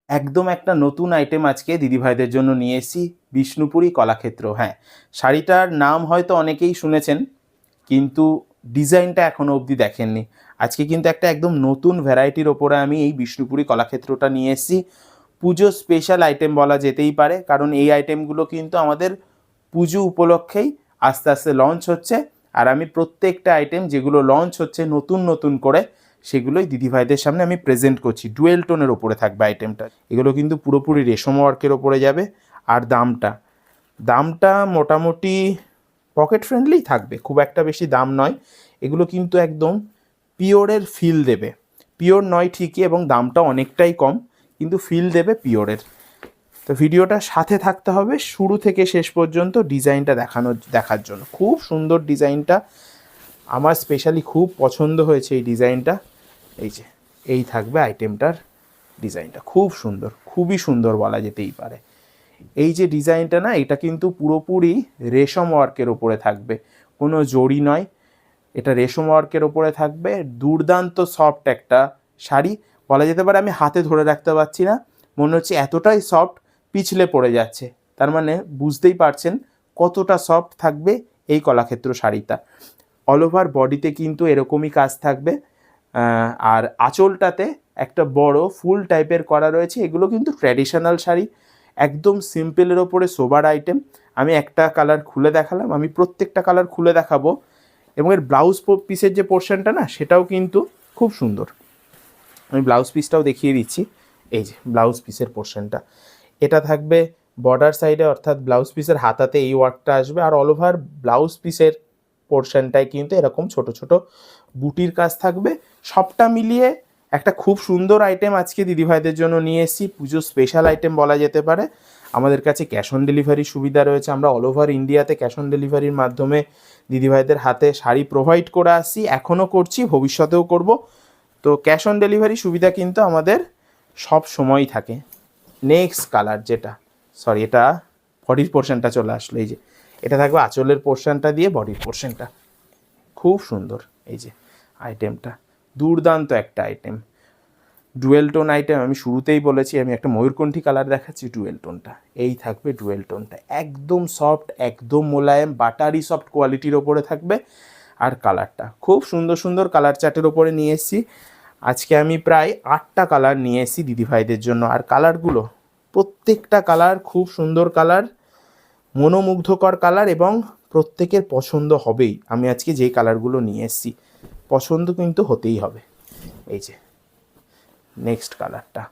একদম একটা নতুন আইটেম আজকে দিদিভাইদের জন্য নিয়ে এসেছি, বিষ্ণুপুরি কলাক্ষেত্র। হ্যাঁ, শাড়িটার নাম হয়তো অনেকেই শুনেছেন, কিন্তু ডিজাইনটা এখনও অবধি দেখেননি। আজকে কিন্তু একটা একদম নতুন ভ্যারাইটির ওপরে আমি এই বিষ্ণুপুরি কলাক্ষেত্রটা নিয়ে এসেছি। পুজো স্পেশাল আইটেম বলা যেতেই পারে, কারণ এই আইটেমগুলো কিন্তু আমাদের পুজো উপলক্ষেই আস্তে আস্তে লঞ্চ হচ্ছে। আর আমি প্রত্যেকটা আইটেম যেগুলো লঞ্চ হচ্ছে নতুন নতুন করে, সেগুলোই দিদিভাইদের সামনে আমি প্রেজেন্ট করছি। ডুয়েল টোনের ওপরে থাকবে আইটেমটা। এগুলো কিন্তু পুরোপুরি রেশম ওয়ার্কের ওপরে যাবে। আর দামটা মোটামুটি পকেট ফ্রেন্ডলি থাকবে, খুব একটা বেশি দাম নয়। এগুলো কিন্তু একদম পিওরের ফিল দেবে। পিওর নয় ঠিকই, এবং দামটা অনেকটাই কম, কিন্তু ফিল দেবে পিওরের। তো ভিডিওটা সাথে থাকতে হবে শুরু থেকে শেষ পর্যন্ত ডিজাইনটা দেখার জন্য। খুব সুন্দর ডিজাইনটা, আমার স্পেশালি খুব পছন্দ হয়েছে এই ডিজাইনটা। এই থাকবে আইটেমটার ডিজাইনটা, খুব সুন্দর, খুবই সুন্দর বলা যেতেই পারে। এই যে ডিজাইনটা না, এটা কিন্তু পুরোপুরি রেশম ওয়ার্কের ওপরে থাকবে, কোনো জড়ি নয়। এটা রেশম ওয়ার্কের ওপরে থাকবে। দুর্দান্ত সফট একটা শাড়ি বলা যেতে পারে। আমি হাতে ধরে রাখতে পারছি না, মনে হচ্ছে এতটাই সফট পিছলে পড়ে যাচ্ছে। তার মানে বুঝতেই পারছেন কতটা সফট থাকবে এই কলাক্ষেত্র শাড়িটা। অল ওভার বডিতে কিন্তু এরকমই কাজ থাকবে। আর আঁচলটাতে একটা বড় ফুল টাইপের করা রয়েছে। এগুলো কিন্তু ট্র্যাডিশনাল শাড়ি, একদম সিম্পলের ওপরে সোবার আইটেম। আমি একটা কালার খুলে দেখালাম, আমি প্রত্যেকটা কালার খুলে দেখাবো। এবং এর ব্লাউজ পিসের যে পোর্শনটা না, সেটাও কিন্তু খুব সুন্দর। আমি ব্লাউজ পিসটাও দেখিয়ে দিচ্ছি। এই যে ব্লাউজ পিসের পোর্শনটা, এটা থাকবে বর্ডার সাইডে, অর্থাৎ ব্লাউজ পিসের হাতাতে এই ওয়ার্কটা আসবে। আর অল ওভার ব্লাউজ পিসের পোর্শনটায় কিন্তু এরকম ছোট ছোট বুটির কাজ থাকবে। সবটা মিলিয়ে একটা খুব সুন্দর আইটেম আজকে দিদিভাইদের জন্য নিয়ে এসেছি। পুজো স্পেশাল আইটেম বলা যেতে পারে। আমাদের কাছে ক্যাশ অন ডেলিভারির সুবিধা রয়েছে। আমরা অল ওভার ইন্ডিয়াতে ক্যাশ অন ডেলিভারির মাধ্যমে দিদিভাইদের হাতে শাড়ি প্রোভাইড করে আসছি, এখনও করছি, ভবিষ্যতেও করব। তো ক্যাশ অন ডেলিভারি সুবিধা কিন্তু আমাদের সব সময়ই থাকে। নেক্সট কালার যেটা, সরি, এটা বডির পোর্শনটা চলে আসলো। এই যে এটা থাকবে আঁচলের পোর্শনটা দিয়ে বডির পোর্শনটা, খুব সুন্দর। এই যে আইটেমটা দুর্দান্ত একটা আইটেম, ডুয়েল টোন আইটেম। আমি শুরুতেই বলেছি আমি একটা ময়ূরকণ্ঠী কালার দেখাচ্ছি, ডুয়েল টোনটা। এই থাকবে ডুয়েল টোনটা, একদম সফট, একদম মোলায়েম, বাটারি সফট কোয়ালিটির ওপরে থাকবে। আর কালারটা খুব সুন্দর সুন্দর কালার চার্টের ওপরে নিয়ে এসেছি। আজকে আমি প্রায় 8টা কালার নিয়ে এসেছি দিদিভাইদের জন্য। আর কালারগুলো প্রত্যেকটা কালার খুব সুন্দর কালার, মনোমুগ্ধকর কালার, এবং প্রত্যেকের পছন্দ হবেই। আমি আজকে যেই কালারগুলো নিয়ে এসেছি পছন্দ কিন্তু হতেই হবে। এই যে নেক্সট কালারটা,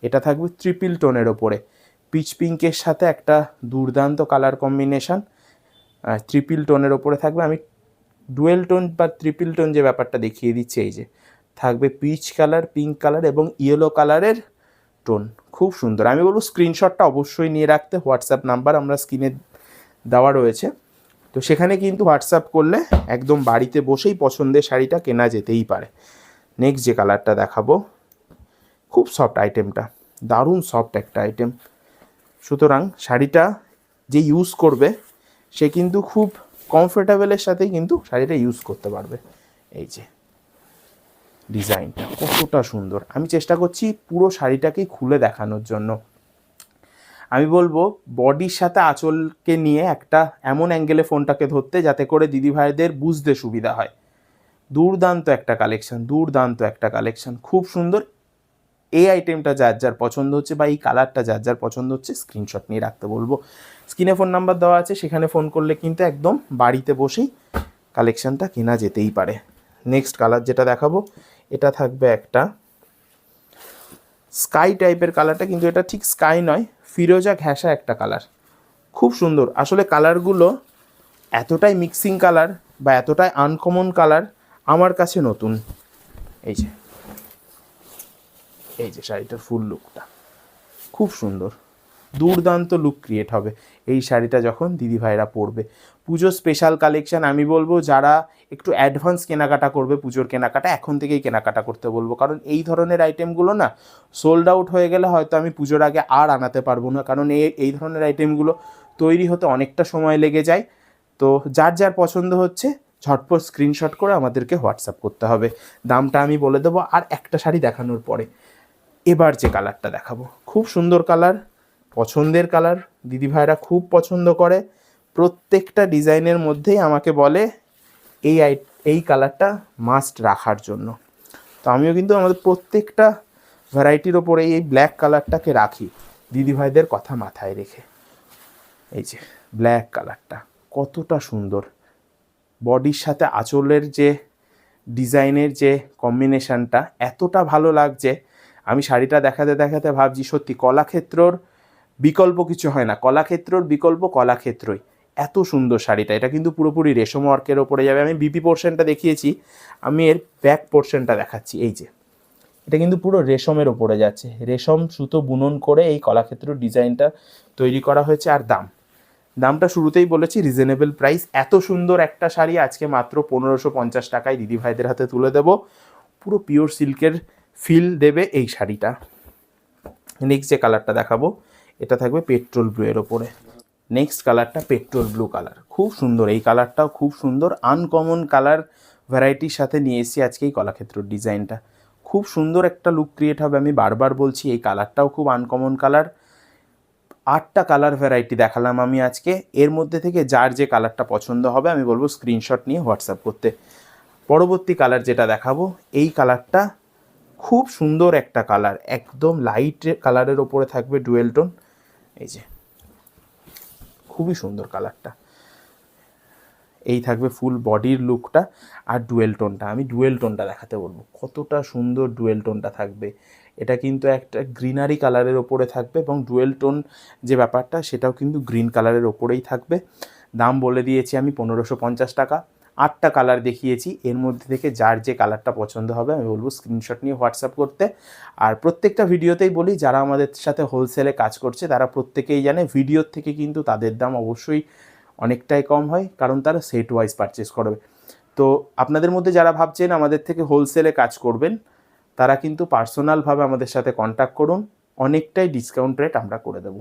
এটা থাকবে ট্রিপল টোনের ওপরে, পিচ পিঙ্কের সাথে একটা দুর্দান্ত কালার কম্বিনেশান। ট্রিপল টোনের ওপরে থাকবে। আমি ডুয়েল টোন বা ট্রিপল টোন যে ব্যাপারটা দেখিয়ে দিচ্ছি। এই যে থাকবে পিচ কালার, পিঙ্ক কালার এবং ইয়েলো কালারের টোন, খুব সুন্দর। আমি বলবো স্ক্রিনশটটা অবশ্যই নিয়ে রাখতে। হোয়াটসঅ্যাপ নাম্বার আমরা স্ক্রিনে দেওয়া রয়েছে, তো সেখানে কিন্তু হোয়াটসঅ্যাপ করলে একদম বাড়িতে বসেই পছন্দের শাড়িটা কেনা যেতেই পারে। নেক্সট যে কালারটা দেখাবো, খুব সফট আইটেমটা, দারুণ সফট একটা আইটেম। সুতরাং শাড়িটা যে ইউজ করবে সে কিন্তু খুব কমফোর্টেবলের সাথেই কিন্তু শাড়িটা ইউজ করতে পারবে। এই যে ডিজাইনটা কতটা সুন্দর, আমি চেষ্টা করছি পুরো শাড়িটাকেই খুলে দেখানোর জন্য। আমি বলবো বডির সাথে আঁচলকে নিয়ে একটা এমন অ্যাঙ্গেলে ফোনটাকে ধরতে যাতে করে দিদিভাইদের বুঝতে সুবিধা হয়। দুর্দান্ত একটা কালেকশন, দুর্দান্ত একটা কালেকশন, খুব সুন্দর। এই আইটেমটা যার যার পছন্দ হচ্ছে বা এই কালারটা যার যার পছন্দ হচ্ছে স্ক্রিনশট নিয়ে রাখতে বলবো। স্ক্রিনে ফোন নাম্বার দেওয়া আছে, সেখানে ফোন করলে কিন্তু একদম বাড়িতে বসেই কালেকশনটা কেনা যেতেই পারে। নেক্সট কালার যেটা দেখাবো, এটা থাকবে একটা স্কাই টাইপের কালারটা, কিন্তু এটা ঠিক স্কাই নয়, ফিরোজা ঘেঁষা একটা কালার, খুব সুন্দর। আসলে কালারগুলো এতটাই মিক্সিং কালার বা এতটাই আনকমন কালার আমার কাছে নতুন। এই যে শাড়িটার ফুল লুকটা খুব সুন্দর, দুর্দান্ত লুক ক্রিয়েট হবে এই শাড়িটা যখন দিদিভাইরা পরবে। পুজো স্পেশাল কালেকশান। আমি বলবো যারা একটু অ্যাডভান্স কেনাকাটা করবে, পুজোর কেনাকাটা এখন থেকেই কেনাকাটা করতে বলবো, কারণ এই ধরনের আইটেমগুলো না সোল্ড আউট হয়ে গেলে হয়তো আমি পুজোর আগে আর আনাতে পারবো না, কারণ এই ধরনের আইটেমগুলো তৈরি হতে অনেকটা সময় লেগে যায়। তো যার যার পছন্দ হচ্ছে ঝটপট স্ক্রিনশট করে আমাদেরকে হোয়াটসঅ্যাপ করতে হবে। দামটা আমি বলে দেবো আর একটা শাড়ি দেখানোর পরে। এবার যে কালারটা দেখাবো, খুব সুন্দর কালার, পছন্দের কালার, দিদিভাইরা খুব পছন্দ করে। প্রত্যেকটা ডিজাইনের মধ্যেই আমাকে বলে এই কালারটা মাস্ট রাখার জন্য। তো আমিও কিন্তু আমাদের প্রত্যেকটা ভ্যারাইটির ওপরে এই ব্ল্যাক কালারটাকে রাখি দিদিভাইদের কথা মাথায় রেখে। এই যে ব্ল্যাক কালারটা কতটা সুন্দর, বডির সাথে আঁচলের যে ডিজাইনের যে কম্বিনেশানটা এতটা ভালো লাগছে। আমি শাড়িটা দেখাতে দেখাতে ভাবছি সত্যি কলাক্ষেত্রর বিকল্প কিছু হয় না, কলাক্ষেত্রর বিকল্প কলাক্ষেত্রই। এত সুন্দর শাড়িটা, এটা কিন্তু পুরোপুরি রেশম ওয়ার্কের ওপরে যাবে। আমি বিপি পোর্শনটা দেখিয়েছি, আমি এর ব্যাক পোর্শনটা দেখাচ্ছি। এই যে এটা কিন্তু পুরো রেশমের ওপরে যাচ্ছে, রেশম সুতো বুনন করে এই কলাক্ষেত্র ডিজাইনটা তৈরি করা হয়েছে। আর দামটা শুরুতেই বলেছি রিজনেবল প্রাইস। এত সুন্দর একটা শাড়ি আজকে মাত্র 1550 টাকায় দিদিভাইদের হাতে তুলে দেব। পুরো পিওর সিল্কের ফিল দেবে এই শাড়িটা। নেক্সট যে কালারটা দেখাবো এটা থাকবে পেট্রোল ব্লু এর ওপরে। নেক্সট কালারটা পেট্রোল ব্লু কালার, খুব সুন্দর এই কালারটাও, খুব সুন্দর আনকমন কালার ভ্যারাইটির সাথে নিয়ে এসেছি আজকে এই কলাক্ষেত্রর ডিজাইনটা। খুব সুন্দর একটা লুক ক্রিয়েট হবে, আমি বারবার বলছি। এই কালারটাও খুব আনকমন কালার। 8টা কালার ভ্যারাইটি দেখালাম আমি আজকে, এর মধ্যে থেকে যার যে কালারটা পছন্দ হবে আমি বলবো স্ক্রিনশট নিয়ে হোয়াটসঅ্যাপ করতে। পরবর্তী কালার যেটা দেখাবো, এই কালারটা খুব সুন্দর একটা কালার, একদম লাইট কালারের ওপরে থাকবে ডুয়েল টোন। এই যে খুবই সুন্দর কালারটা, এই থাকবে ফুল বডির লুকটা। আর ডুয়েল টোনটা, আমি ডুয়েল টোনটা দেখাতে বলবো, কতটা সুন্দর ডুয়েল টোনটা থাকবে। এটা কিন্তু একটা গ্রিনারি কালারের ওপরে থাকবে এবং ডুয়েল টোন যে ব্যাপারটা সেটাও কিন্তু গ্রিন কালারের ওপরেই থাকবে। দাম বলে দিয়েছি আমি 1550 টাকা। 8টা কালার দেখিয়েছি, এর মধ্যে থেকে যার যে কালারটা পছন্দ হবে আমি বলবো স্ক্রিনশট নিয়ে হোয়াটসঅ্যাপ করতে। আর প্রত্যেকটা ভিডিওতেই বলি, যারা আমাদের সাথে হোলসেলে কাজ করছে তারা প্রত্যেকেই জানে ভিডিওর থেকে কিন্তু তাদের দাম অবশ্যই অনেকটাই কম হয়, কারণ তারা সেট ওয়াইজ পারচেস করবে। তো আপনাদের মধ্যে যারা ভাবছেন আমাদের থেকে হোলসেলে কাজ করবেন, তারা কিন্তু পার্সোনালভাবে আমাদের সাথে কন্ট্যাক্ট করুন, অনেকটাই ডিসকাউন্ট রেট আমরা করে দেবো।